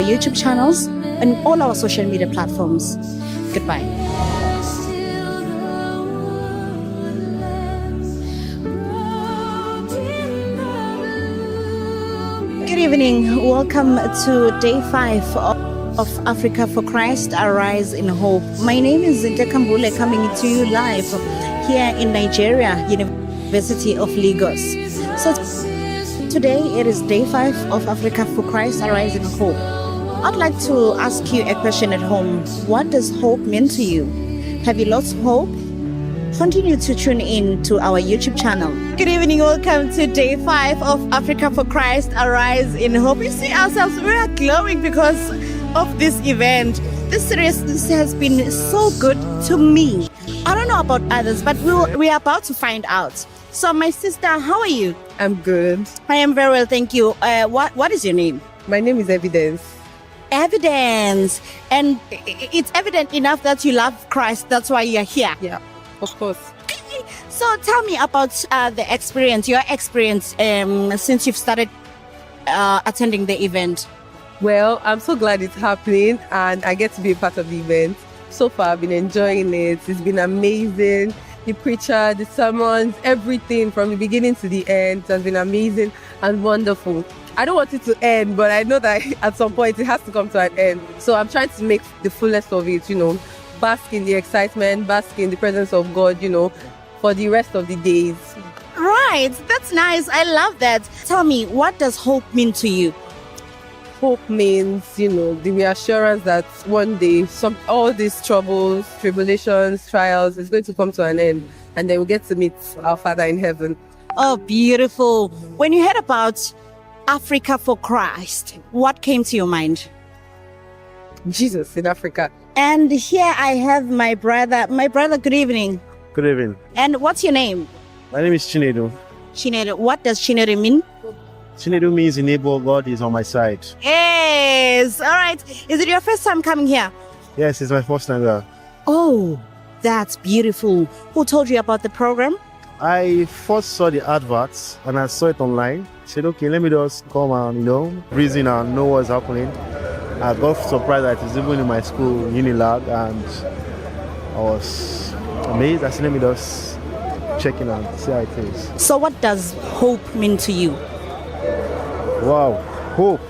YouTube channels and all our social media platforms. Goodbye. Good evening. Welcome to day 5 of Africa for Christ, Arise in Hope. My name is Zinta Kambule, coming to you live here in Nigeria, University of Lagos. So today it is day 5 of Africa for Christ, Arise in Hope. I'd like to ask you a question at home. What does hope mean to you? Have you lost hope? Continue to tune in to our YouTube channel. Good evening. Welcome to day 5 of Africa for Christ, Arise in Hope. We see ourselves, we are glowing because of this event. This series has been so good to me. I don't know about others, but we are about to find out. So my sister, how are you? I'm good. I am very well, thank you. What is your name? My name is Evidence. Evidence. And it's evident enough that you love Christ. That's why you're here. Yeah, of course. So tell me about your experience since you've started attending the event. Well, I'm so glad it's happening and I get to be a part of the event. So far, I've been enjoying it. It's been amazing. The preacher, the sermons, everything from the beginning to the end has been amazing and wonderful. I don't want it to end, but I know that at some point it has to come to an end. So I'm trying to make the fullest of it, bask in the excitement, bask in the presence of God, for the rest of the days. Right, that's nice. I love that. Tell me, what does hope mean to you? Hope means, the reassurance that one day all these troubles, tribulations, trials is going to come to an end, and then we'll get to meet our Father in heaven. Oh, beautiful. When you heard about Africa for Christ, what came to your mind? Jesus in Africa. And here I have my brother. My brother, good evening. Good evening. And what's your name? My name is Chinedu. Chinedu. What does Chinedu mean? Chinedu means in Igbo, God is on my side. Yes. All right. Is it your first time coming here? Yes, it's my first time there. Oh, that's beautiful. Who told you about the program? I first saw the adverts and I saw it online. I said, okay, let me just come and, reason and know what's happening. I got surprised that it's even in my school, Unilag, and I was amazed. I said, let me just check in and see how it is. So what does hope mean to you? Wow, hope.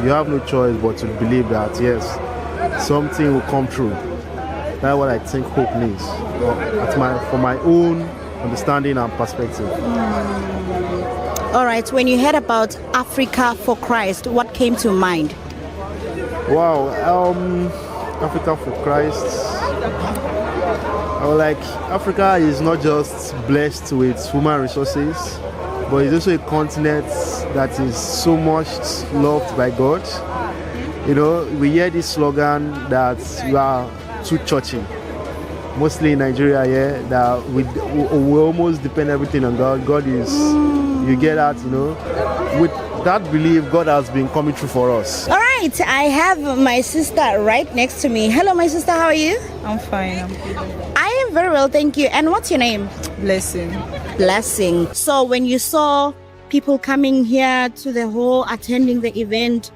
You have no choice but to believe that, yes, something will come true. That's what I think hope means, for my own understanding and perspective. All right, when you heard about Africa for Christ, what came to mind? Wow, Africa for Christ. I was like, Africa is not just blessed with human resources, but it's also a continent that is so much loved by God. We hear this slogan that we are too churchy. Mostly in Nigeria, that we almost depend everything on God. God is, you get that, with that belief, God has been coming through for us. All right, I have my sister right next to me. Hello, my sister, how are you? I'm fine. I'm good. I am very well, thank you. And what's your name? Blessing. Blessing. So when you saw people coming here to the hall, attending the event,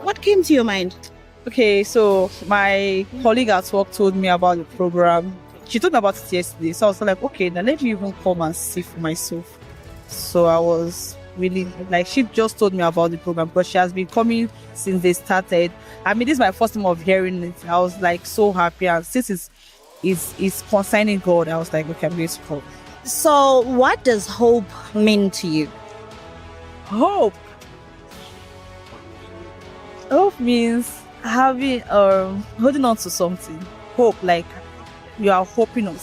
what came to your mind? Okay, so my colleague at work told me about the program. She told me about it yesterday. So I was like, okay, now let me even come and see for myself. So I was really she just told me about the program because she has been coming since they started. I mean, this is my first time of hearing it. I was so happy, and since it's concerning God, I was like, okay, I'm going to come. So what does hope mean to you? Hope means having holding on to something. Hope, like you are hoping on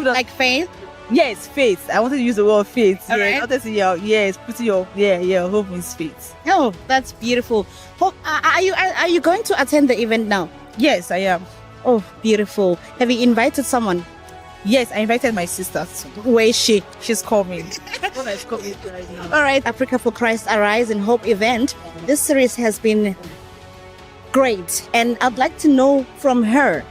like faith. Yes, faith. I wanted to use the word faith. All Yeah, right. I wanted to putting your hope means faith. Oh, that's beautiful. Hope, are you going to attend the event now? Yes, I am. Oh, beautiful. Have you invited someone? Yes, I invited my sister too. Where is she? She's coming. She's coming right now. All right, Africa for Christ Arise in Hope event. This series has been great, and I'd like to know from her,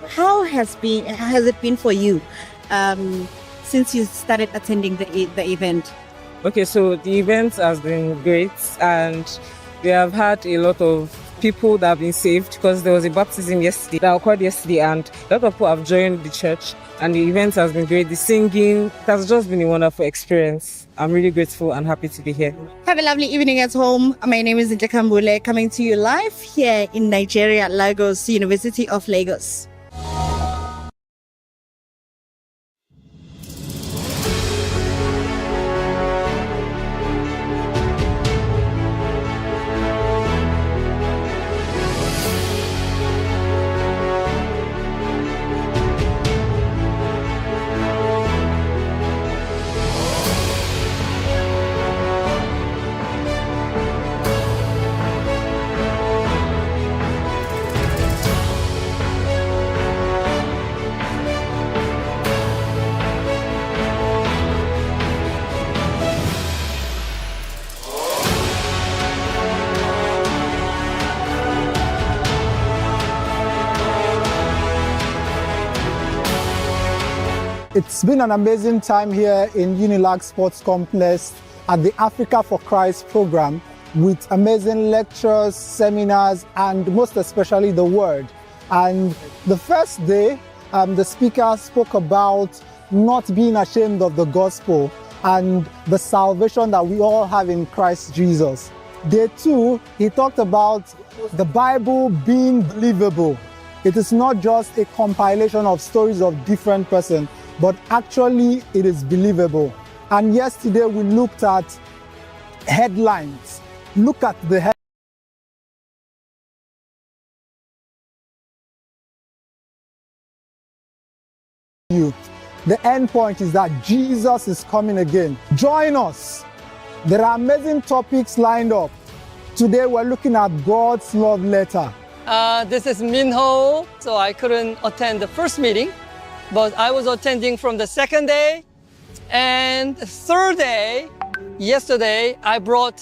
how has it been for you since you started attending the event? Okay, so the event has been great, and We have had a lot of people that have been saved because there was a baptism yesterday that occurred yesterday, and a lot of people have joined the church, and the event has been great. The singing, it has just been a wonderful experience. I'm really grateful and happy to be here. Have a lovely evening at home. My name is Ntekambule, coming to you live here in Nigeria, Lagos, University of Lagos. It's been an amazing time here in Unilag Sports Complex at the Africa for Christ program with amazing lectures, seminars, and most especially the Word. And the first day, the speaker spoke about not being ashamed of the gospel and the salvation that we all have in Christ Jesus. Day 2, he talked about the Bible being believable. It is not just a compilation of stories of different persons, but actually it is believable. And yesterday we looked at headlines. Look at the youth. The end point is that Jesus is coming again. Join us. There are amazing topics lined up. Today we're looking at God's love letter. This is Minho, so I couldn't attend the first meeting, but I was attending from the second day. And the third day, yesterday, I brought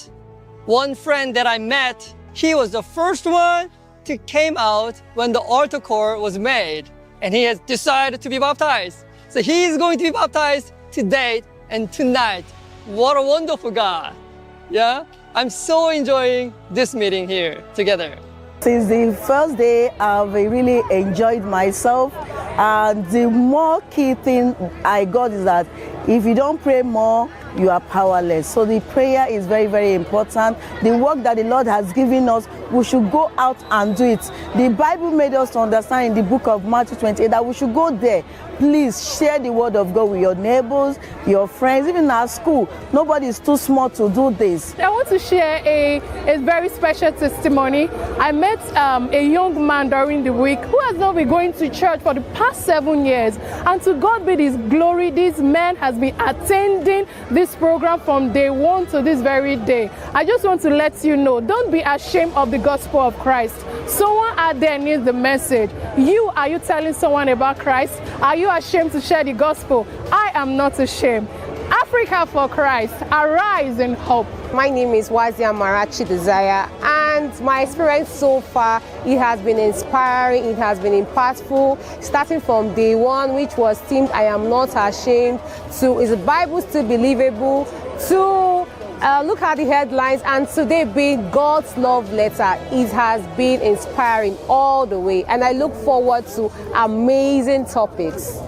one friend that I met. He was the first one to came out when the altar call was made, and he has decided to be baptized. So he is going to be baptized today and tonight. What a wonderful God. Yeah, I'm so enjoying this meeting here together. Since the first day, I've really enjoyed myself. And the more key thing I got is that if you don't pray more, you are powerless. So the prayer is very, very important. The work that the Lord has given us, we should go out and do it. The Bible made us to understand in the book of Matthew 28 that we should go there. Please share the word of God with your neighbors, your friends, even at school. Nobody is too small to do this. I want to share a very special testimony. I met a young man during the week who has not been going to church for the past 7 years. And to God be this glory, this man has been attending this program from day one to this very day. I just want to let you know, don't be ashamed of the gospel of Christ. Someone out there needs the message. Are you telling someone about Christ? Are you ashamed to share the gospel? I am not ashamed. Africa for Christ, arise in hope. My name is Wazia Marachi Desire, and my experience so far, it has been inspiring, it has been impactful, starting from day one, which was themed I am not ashamed, to is the Bible still believable, to look at the headlines, and today being God's love letter. It has been inspiring all the way, and I look forward to amazing topics.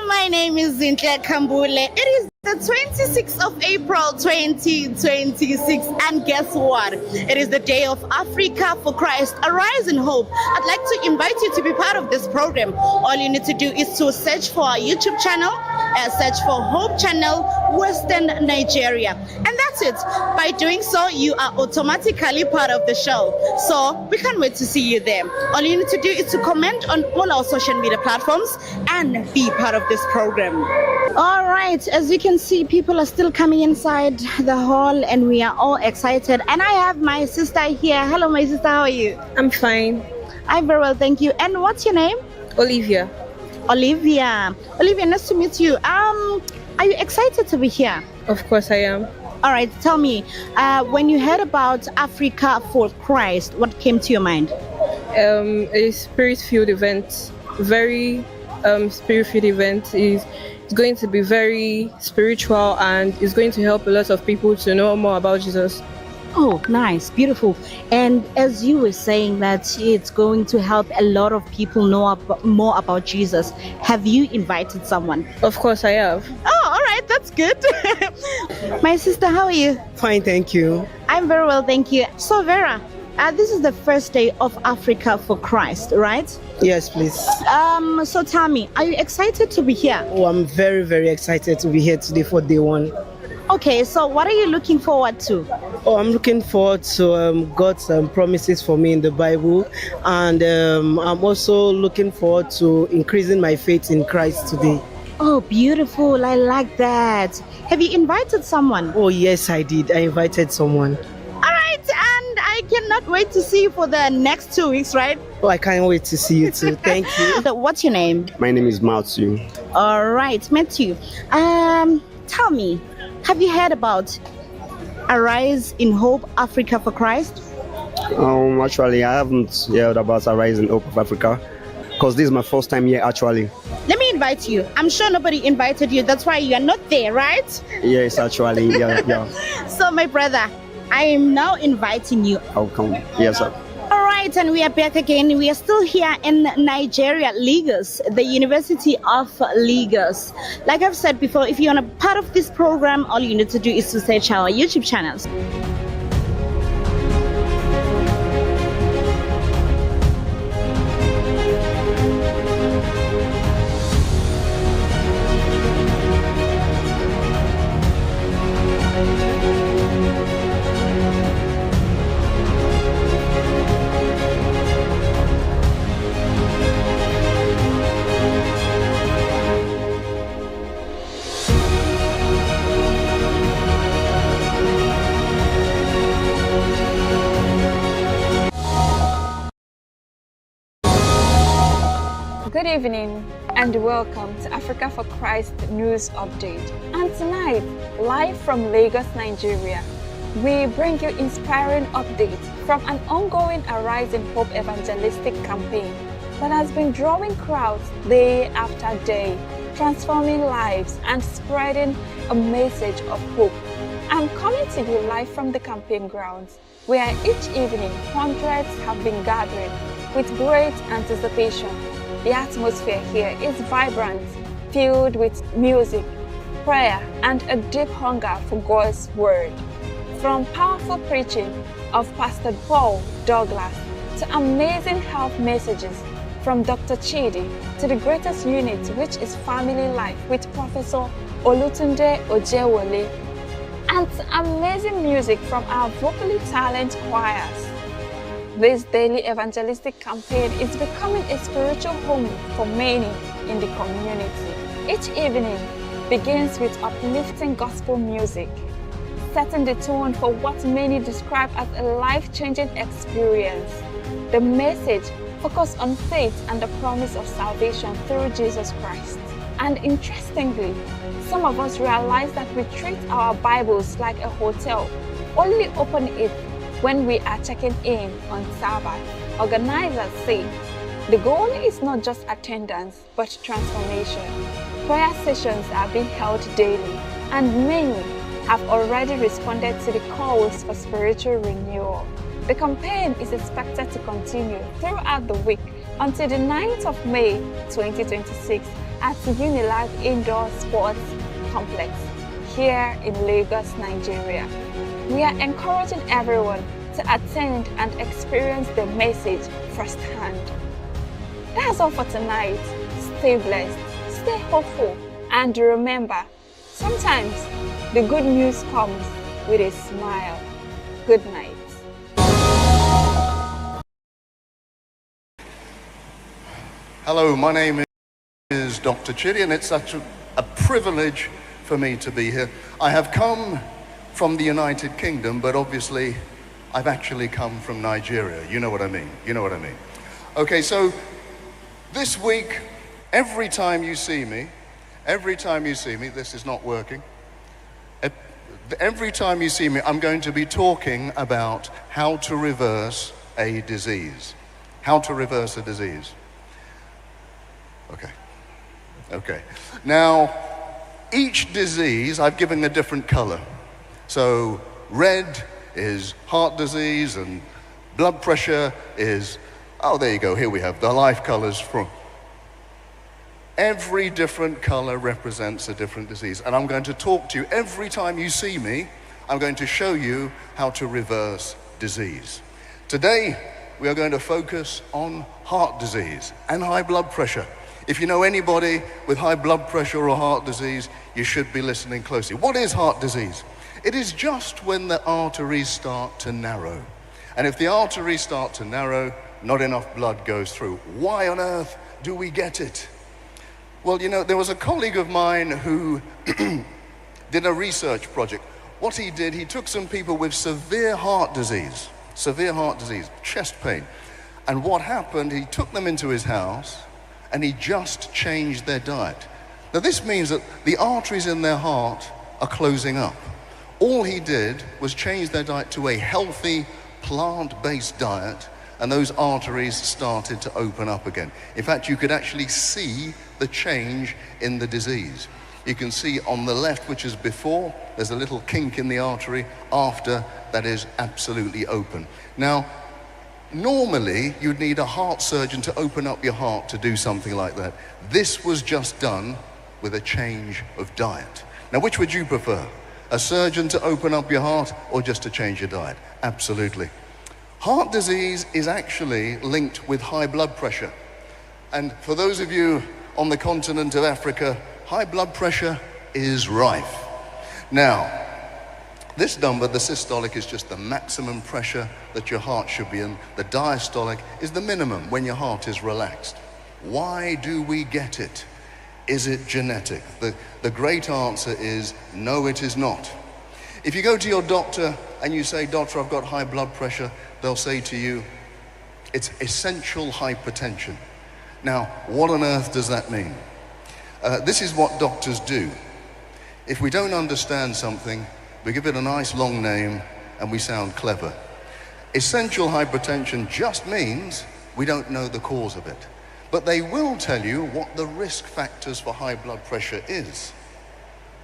my name is Zintle Kambule. It is the 26th of April 2026, and guess what? It is the day of Africa for Christ, Arise in Hope. I'd like to invite you to be part of this program. All you need to do is to search for our YouTube channel, search for Hope Channel Western Nigeria, and that's it. By doing so, you are automatically part of the show. So we can't wait to see you there. All you need to do is to comment on all our social media platforms and be part of this program. All right, as you can see, people are still coming inside the hall and we are all excited. And I have my sister here. Hello, my sister, how are you? I'm fine. I'm very well, thank you. And what's your name? Olivia. Olivia, nice to meet you. Are you excited to be here? Of course I am. All right, tell me, when you heard about Africa for Christ, what came to your mind? A spirit-filled event, very spirit-filled event. It's going to be very spiritual and it's going to help a lot of people to know more about Jesus. Oh, nice, beautiful. And as you were saying that it's going to help a lot of people know more about Jesus, have you invited someone? Of course I have. Oh, all right, that's good. My sister, how are you? Fine, thank you. I'm very well, thank you. So Vera, this is the first day of Africa for Christ, right? Yes, please. So tell me, are you excited to be here? Oh, I'm very, very excited to be here today for day one. Okay, so what are you looking forward to? Oh, I'm looking forward to God's promises for me in the Bible, and I'm also looking forward to increasing my faith in Christ today. Oh, beautiful. I like that. Have you invited someone? Oh, yes, I did. I invited someone. All right, and I cannot wait to see you for the next 2 weeks, right? Oh, I can't wait to see you too. Thank you. So what's your name? My name is Matthew. All right, Matthew. Tell me, have you heard about Arise in Hope Africa for Christ? Actually, I haven't heard about Arise in Hope of Africa because this is my first time here actually. Let me invite you. I'm sure nobody invited you. That's why you are not there, right? Yes, actually, yeah. So, my brother, I am now inviting you. How come? Yes, sir. All right, and we are back again. We are still here in Nigeria, Lagos, the University of Lagos. Like I've said before, if you want a part of this program, all you need to do is to search our YouTube channels. Good evening and welcome to Africa for Christ News Update. And tonight, live from Lagos, Nigeria, we bring you inspiring updates from an ongoing Arise in Hope evangelistic campaign that has been drawing crowds day after day, transforming lives and spreading a message of hope. I'm coming to you live from the campaign grounds, where each evening hundreds have been gathering with great anticipation. The atmosphere here is vibrant, filled with music, prayer, and a deep hunger for God's word. From powerful preaching of Pastor Paul Douglas to amazing health messages from Dr. Chidi to the greatest unit, which is Family Life with Professor Olutunde Ojewole, and amazing music from our vocally talented choirs. This daily evangelistic campaign is becoming a spiritual home for many in the community. Each evening begins with uplifting gospel music, setting the tone for what many describe as a life-changing experience. The message focuses on faith and the promise of salvation through Jesus Christ. And interestingly, some of us realize that we treat our Bibles like a hotel, only open it when we are checking in on Sabbath. Organizers say the goal is not just attendance, but transformation. Prayer sessions are being held daily, and many have already responded to the calls for spiritual renewal. The campaign is expected to continue throughout the week until the 9th of May 2026 at Unilag Indoor Sports Complex here in Lagos, Nigeria. We are encouraging everyone to attend and experience the message firsthand. That's all for tonight. Stay blessed, stay hopeful, and remember, sometimes the good news comes with a smile. Good night. Hello, my name is Dr. Chidi, and it's such a privilege for me to be here. I have come from the United Kingdom, but obviously I've actually come from Nigeria. You know what I mean. You know what I mean. Okay, so this week, every time you see me, this is not working. Every time you see me, I'm going to be talking about how to reverse a disease. How to reverse a disease. Okay. Now, each disease I've given a different color. So red is heart disease, and blood pressure is, oh, there you go, here we have the life colors from. Every different color represents a different disease. And I'm going to talk to you every time you see me. I'm going to show you how to reverse disease. Today, we are going to focus on heart disease and high blood pressure. If you know anybody with high blood pressure or heart disease, you should be listening closely. What is heart disease? It is just when the arteries start to narrow. And if the arteries start to narrow, not enough blood goes through. Why on earth do we get it? Well, you know, there was a colleague of mine who did a research project. What he did, he took some people with severe heart disease, chest pain. And what happened, he took them into his house and he just changed their diet. Now this means that the arteries in their heart are closing up. All he did was change their diet to a healthy, plant-based diet, and those arteries started to open up again. In fact, you could actually see the change in the disease. You can see on the left, which is before, there's a little kink in the artery. After, that is absolutely open. Now, normally, you'd need a heart surgeon to open up your heart to do something like that. This was just done with a change of diet. Now, which would you prefer? A surgeon to open up your heart or just to change your diet? Absolutely. Heart disease is actually linked with high blood pressure. And for those of you on the continent of Africa, high blood pressure is rife. Now, this number, the systolic, is just the maximum pressure that your heart should be in. The diastolic is the minimum when your heart is relaxed. Why do we get it? Is it genetic? The great answer is no, it is not. If you go to your doctor and you say, "Doctor, I've got high blood pressure," they'll say to you, "It's essential hypertension." Now, what on earth does that mean? This is what doctors do. If we don't understand something, we give it a nice long name and we sound clever. Essential hypertension just means we don't know the cause of it. But they will tell you what the risk factors for high blood pressure is.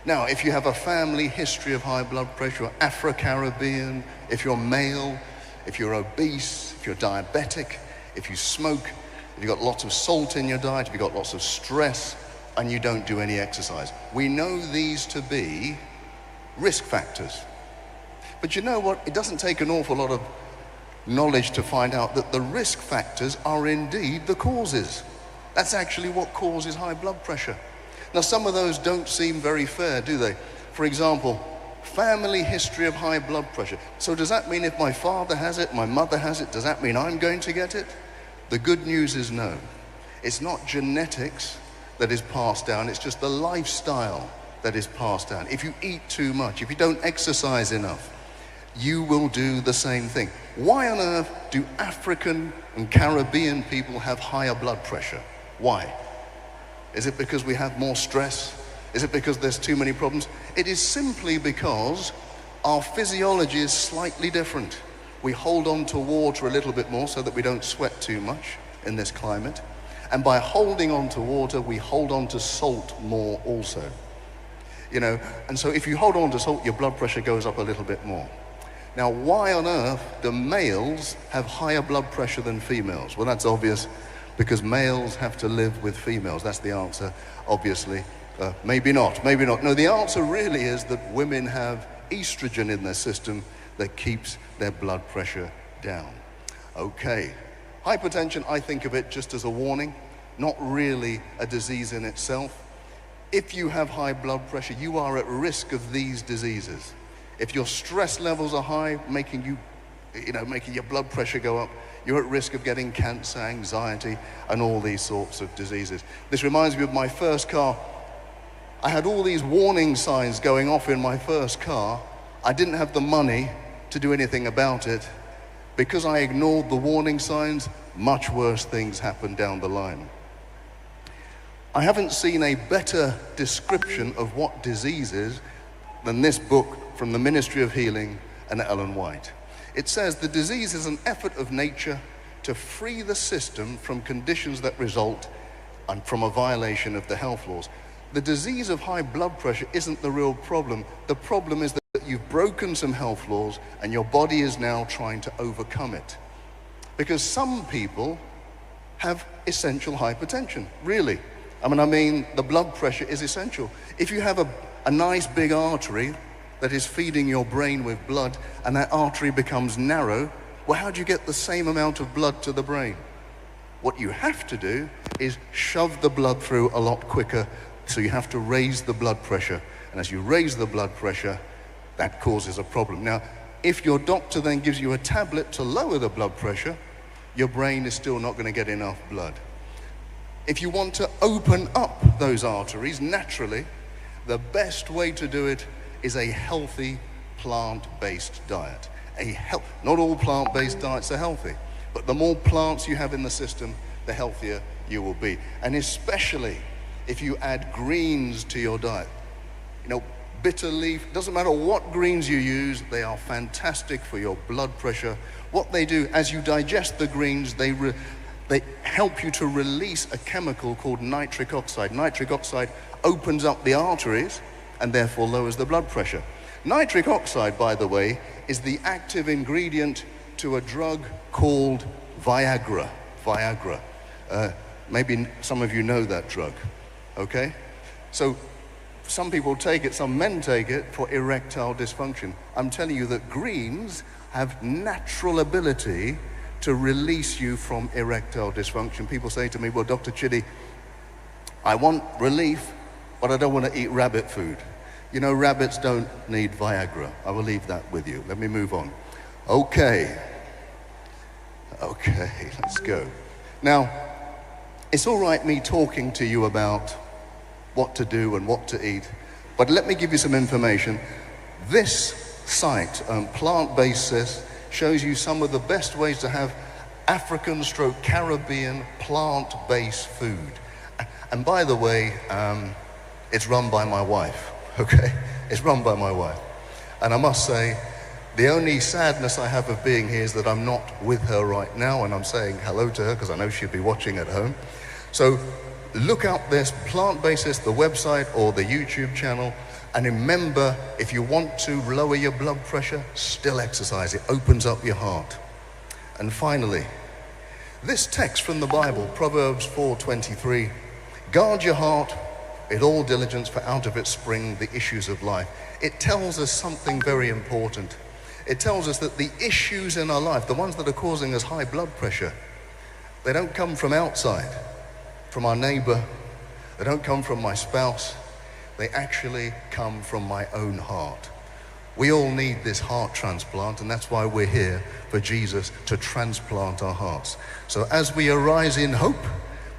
Now, if you have a family history of high blood pressure, Afro-Caribbean, if you're male, if you're obese, if you're diabetic, if you smoke, if you've got lots of salt in your diet, if you've got lots of stress, and you don't do any exercise. We know these to be risk factors. But you know what? It doesn't take an awful lot of knowledge to find out that the risk factors are indeed the causes. That's actually what causes high blood pressure. Now, some of those don't seem very fair, do they? For example, family history of high blood pressure. So does that mean if my father has it, my mother has it, does that mean I'm going to get it? The good news is no. It's not genetics that is passed down, it's just the lifestyle that is passed down. If you eat too much, if you don't exercise enough, you will do the same thing. Why on earth do African and Caribbean people have higher blood pressure? Why? Is it because we have more stress? Is it because there's too many problems? It is simply because our physiology is slightly different. We hold on to water a little bit more so that we don't sweat too much in this climate. And by holding on to water, we hold on to salt more also. You know, and so if you hold on to salt, your blood pressure goes up a little bit more. Now, why on earth do males have higher blood pressure than females? Well, that's obvious, because males have to live with females. That's the answer, obviously. Maybe not, maybe not. No, the answer really is that women have estrogen in their system that keeps their blood pressure down. Okay, hypertension, I think of it just as a warning, not really a disease in itself. If you have high blood pressure, you are at risk of these diseases. If your stress levels are high, making your blood pressure go up, you're at risk of getting cancer, anxiety, and all these sorts of diseases. This reminds me of my first car. I had all these warning signs going off in my first car. I didn't have the money to do anything about it. Because I ignored the warning signs, much worse things happened down the line. I haven't seen a better description of what disease is than this book from the Ministry of Healing and Ellen White. It says the disease is an effort of nature to free the system from conditions that result from a violation of the health laws. The disease of high blood pressure isn't the real problem. The problem is that you've broken some health laws and your body is now trying to overcome it. Because some people have essential hypertension, really. I mean, the blood pressure is essential. If you have a nice big artery that is feeding your brain with blood and that artery becomes narrow, well, how do you get the same amount of blood to the brain? What you have to do is shove the blood through a lot quicker, so you have to raise the blood pressure. And as you raise the blood pressure, that causes a problem. Now, if your doctor then gives you a tablet to lower the blood pressure, your brain is still not going to get enough blood. If you want to open up those arteries naturally, the best way to do it is a healthy plant-based diet. Not all plant-based diets are healthy, but the more plants you have in the system, the healthier you will be. And especially if you add greens to your diet. Bitter leaf, doesn't matter what greens you use, they are fantastic for your blood pressure. What they do, as you digest the greens, they help you to release a chemical called nitric oxide. Nitric oxide opens up the arteries and therefore lowers the blood pressure. Nitric oxide, by the way, is the active ingredient to a drug called Viagra. Viagra. Maybe some of you know that drug, okay? So some people take it, some men take it for erectile dysfunction. I'm telling you that greens have natural ability to release you from erectile dysfunction. People say to me, well, Dr. Chidi, I want relief, but I don't want to eat rabbit food. Rabbits don't need Viagra. I will leave that with you. Let me move on. Okay, let's go. Now, it's all right me talking to you about what to do and what to eat, but let me give you some information. This site, Plant-Based, shows you some of the best ways to have African/Caribbean plant-based food. And by the way, it's run by my wife, okay? It's run by my wife. And I must say, the only sadness I have of being here is that I'm not with her right now, and I'm saying hello to her because I know she'll be watching at home. So look up this Plant-Based, the website or the YouTube channel, and remember, if you want to lower your blood pressure, still exercise. It opens up your heart. And finally, this text from the Bible, Proverbs 4:23, guard your heart with all diligence, for out of it spring the issues of life. It tells us something very important. It tells us that the issues in our life, the ones that are causing us high blood pressure, they don't come from outside, from our neighbor, they don't come from my spouse, they actually come from my own heart. We all need this heart transplant, and that's why we're here, for Jesus to transplant our hearts. So as we arise in hope,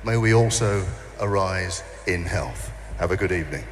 may we also arise in health. Have a good evening.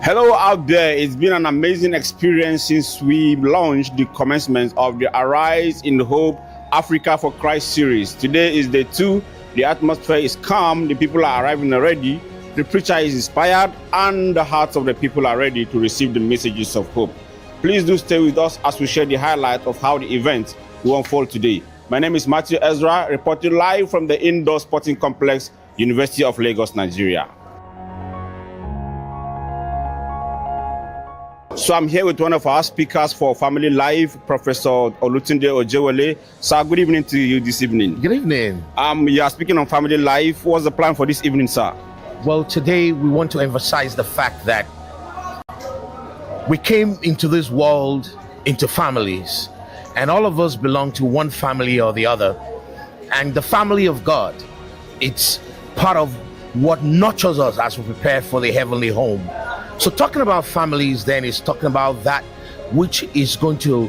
Hello out there. It's been an amazing experience since we launched the commencement of the Arise in Hope Africa for Christ series. Today is day 2. The atmosphere is calm. The people are arriving already. The preacher is inspired, and the hearts of the people are ready to receive the messages of hope. Please do stay with us as we share the highlight of how the event will unfold today. My name is Matthew Ezra, reporting live from the Indoor Sporting Complex, University of Lagos, Nigeria. So I'm here with one of our speakers for Family Life, Professor Olutunde Ojewole. Sir, good evening to you this evening. Good evening. You are speaking on Family Life. What's the plan for this evening, sir? Well, today we want to emphasize the fact that we came into this world into families, and all of us belong to one family or the other. And the family of God, it's part of what nurtures us as we prepare for the heavenly home. So talking about families then is talking about that which is going to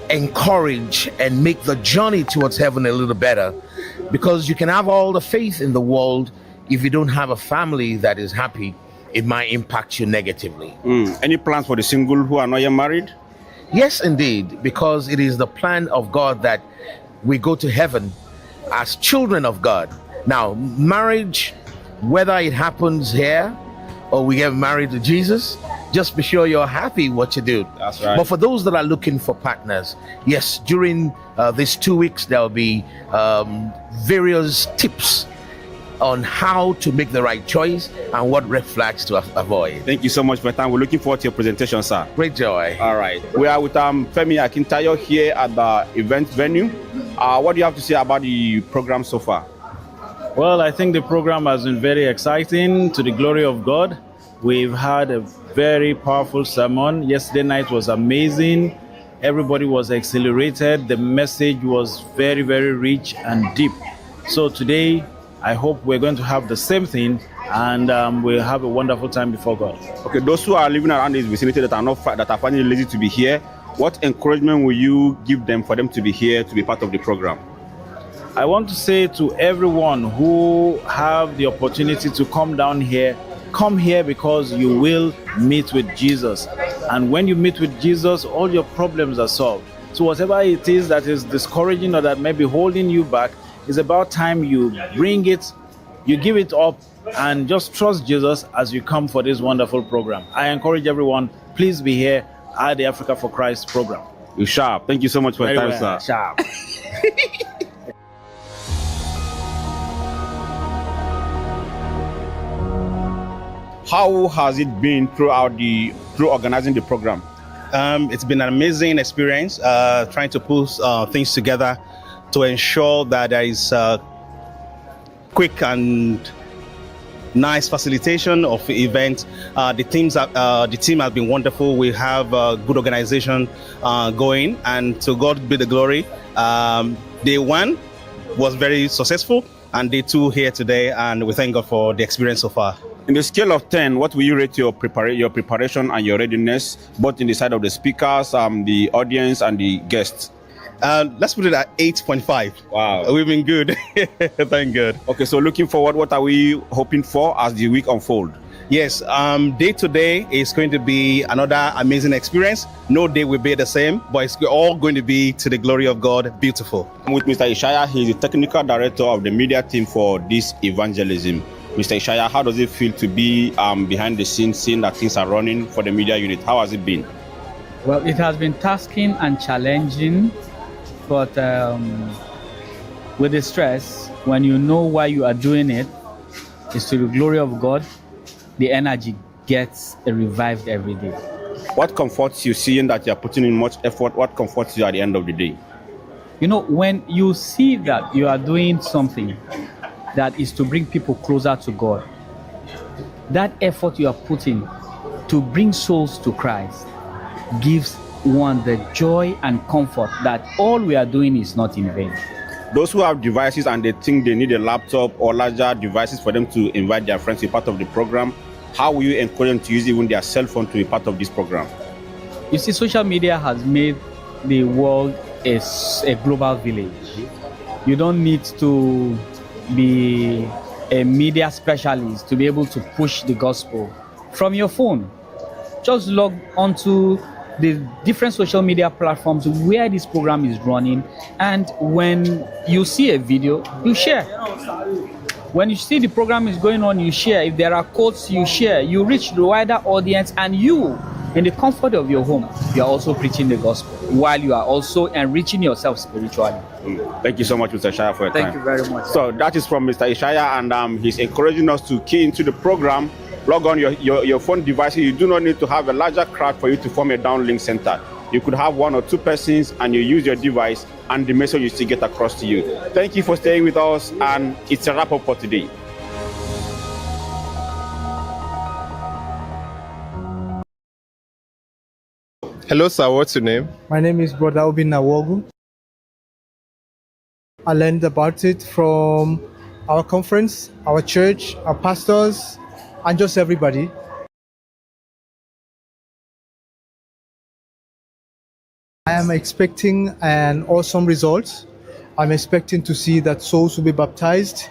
encourage and make the journey towards heaven a little better, because you can have all the faith in the world, if you don't have a family that is happy, it might impact you negatively. Any plans for the single who are not yet married? Yes, indeed, because it is the plan of God that we go to heaven as children of God. Now, marriage, whether it happens here or we get married to Jesus, just be sure you're happy what you do. That's right. But for those that are looking for partners, yes, during these 2 weeks, there'll be various tips on how to make the right choice and what red flags to avoid. Thank you so much for your time. We're looking forward to your presentation, sir. Great joy. All right. We are with Femi Akintayo here at the event venue. What do you have to say about the program so far? Well, I think the program has been very exciting, to the glory of God. We've had a very powerful sermon. Yesterday night was amazing. Everybody was exhilarated. The message was very, very rich and deep. So today, I hope we're going to have the same thing, and we'll have a wonderful time before God. Okay, those who are living around this vicinity that are finding it lazy to be here, what encouragement will you give them for them to be here, to be part of the program? I want to say to everyone who have the opportunity to come down here, come here because you will meet with Jesus. And when you meet with Jesus, all your problems are solved. So whatever it is that is discouraging or that may be holding you back, it's about time you bring it, you give it up, and just trust Jesus as you come for this wonderful program. I encourage everyone, please be here at the Africa for Christ program. You're sharp. Thank you so much for your time, sir. Sharp. How has it been through organizing the program? It's been an amazing experience trying to put things together to ensure that there is quick and nice facilitation of the event. The team has been wonderful. We have a good organization going, and to God be the glory. Day one was very successful, and day two here today, and we thank God for the experience so far. In the scale of 10, what will you rate your preparation and your readiness, both in the side of the speakers, the audience, and the guests? Let's put it at 8.5. Wow. We've been good. Thank God. Okay, so looking forward, what are we hoping for as the week unfolds? Yes, day to day is going to be another amazing experience. No day will be the same, but it's all going to be to the glory of God. Beautiful. I'm with Mr. Ishaya. He's the technical director of the media team for this evangelism. Mr. Ishaya, how does it feel to be behind the scenes, seeing that things are running for the media unit? How has it been? Well, it has been tasking and challenging, but with the stress, when you know why you are doing it, it's to the glory of God, the energy gets revived every day. What comforts you seeing that you're putting in much effort? What comforts you at the end of the day? You know, when you see that you are doing something that is to bring people closer to God, that effort you are putting to bring souls to Christ gives one the joy and comfort that all we are doing is not in vain. Those who have devices and they think they need a laptop or larger devices for them to invite their friends to be part of the program, how will you encourage them to use even their cell phone to be part of this program? You see, social media has made the world a global village. You don't need to be a media specialist to be able to push the gospel from your phone. Just log onto the different social media platforms where this program is running, and when you see a video, you share. When you see the program is going on, you share. If there are quotes, you share. You reach the wider audience, and you In the comfort of your home, you are also preaching the gospel while you are also enriching yourself spiritually. Thank you so much, Mr. Ishaya, for your time. Thank you very much. So that is from Mr. Ishaya, and he's encouraging us to key into the program. Log on your phone devices. You do not need to have a larger crowd for you to form a downlink center. You could have 1 or 2 persons, and you use your device, and the message will still get across to you. Thank you for staying with us, and it's a wrap up for today. Hello, sir. What's your name? My name is Brother Obin Nawogu. I learned about it from our conference, our church, our pastors, and just everybody. I am expecting an awesome result. I'm expecting to see that souls will be baptized,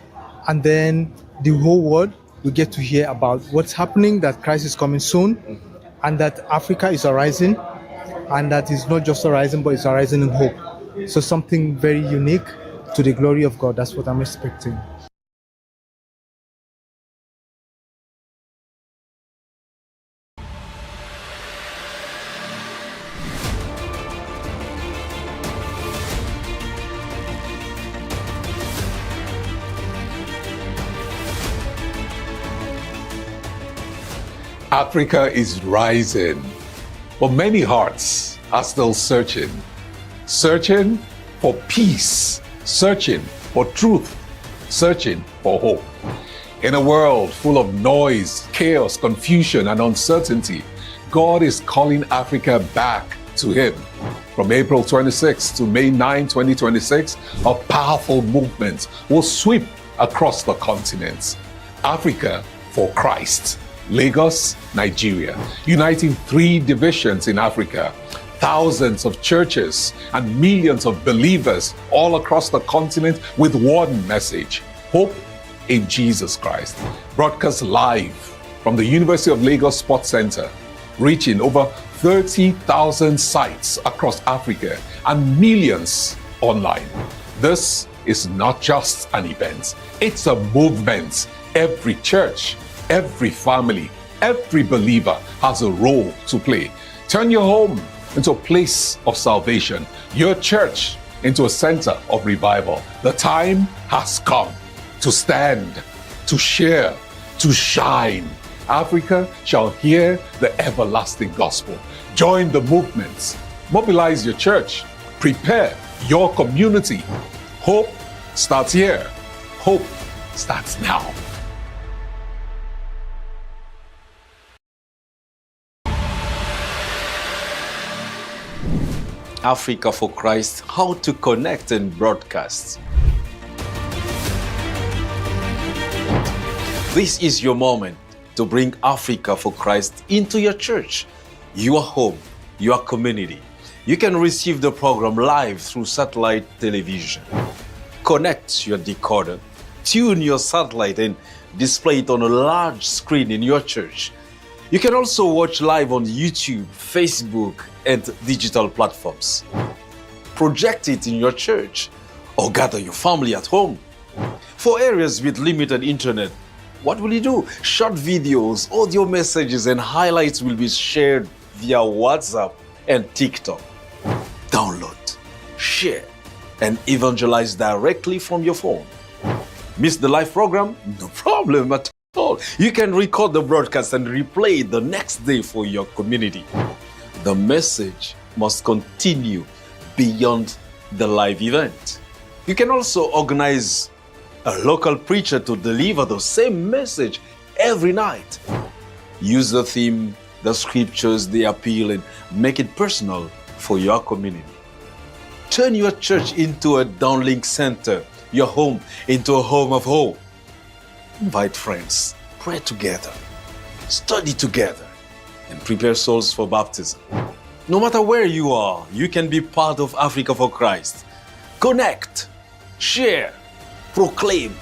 and then the whole world will get to hear about what's happening, that Christ is coming soon, and that Africa is arising, and that is not just arising, but it's arising in hope. So something very unique to the glory of God. That's what I'm expecting. Africa is rising, but many hearts are still searching for peace, searching for truth, searching for hope. In a world full of noise, chaos, confusion, and uncertainty, God is calling Africa back to Him. From April 26 to May 9, 2026, a powerful movement will sweep across the continent. Africa for Christ. Lagos, Nigeria, uniting 3 divisions in Africa, thousands of churches and millions of believers all across the continent with one message: hope in Jesus Christ. Broadcast live from the University of Lagos Sports Center, reaching over 30,000 sites across Africa and millions online. This is not just an event, it's a movement. Every church, every family, every believer has a role to play. Turn your home into a place of salvation, your church into a center of revival. The time has come to stand, to share, to shine. Africa shall hear the everlasting gospel. Join the movement. Mobilize your church. Prepare your community. Hope starts here. Hope starts now. Africa for Christ, how to connect and broadcast. This is your moment to bring Africa for Christ into your church, your home, your community. You can receive the program live through satellite television. Connect your decoder, tune your satellite, and display it on a large screen in your church. You can also watch live on YouTube, Facebook, and digital platforms. Project it in your church or gather your family at home. For areas with limited internet, what will you do? Short videos, audio messages, and highlights will be shared via WhatsApp and TikTok. Download, share, and evangelize directly from your phone. Miss the live program? No problem at all. You can record the broadcast and replay it the next day for your community. The message must continue beyond the live event. You can also organize a local preacher to deliver the same message every night. Use the theme, the scriptures, the appeal, and make it personal for your community. Turn your church into a downlink center, your home into a home of hope. Invite friends, pray together, study together, and prepare souls for baptism. No matter where you are, you can be part of Africa for Christ. Connect, share, proclaim,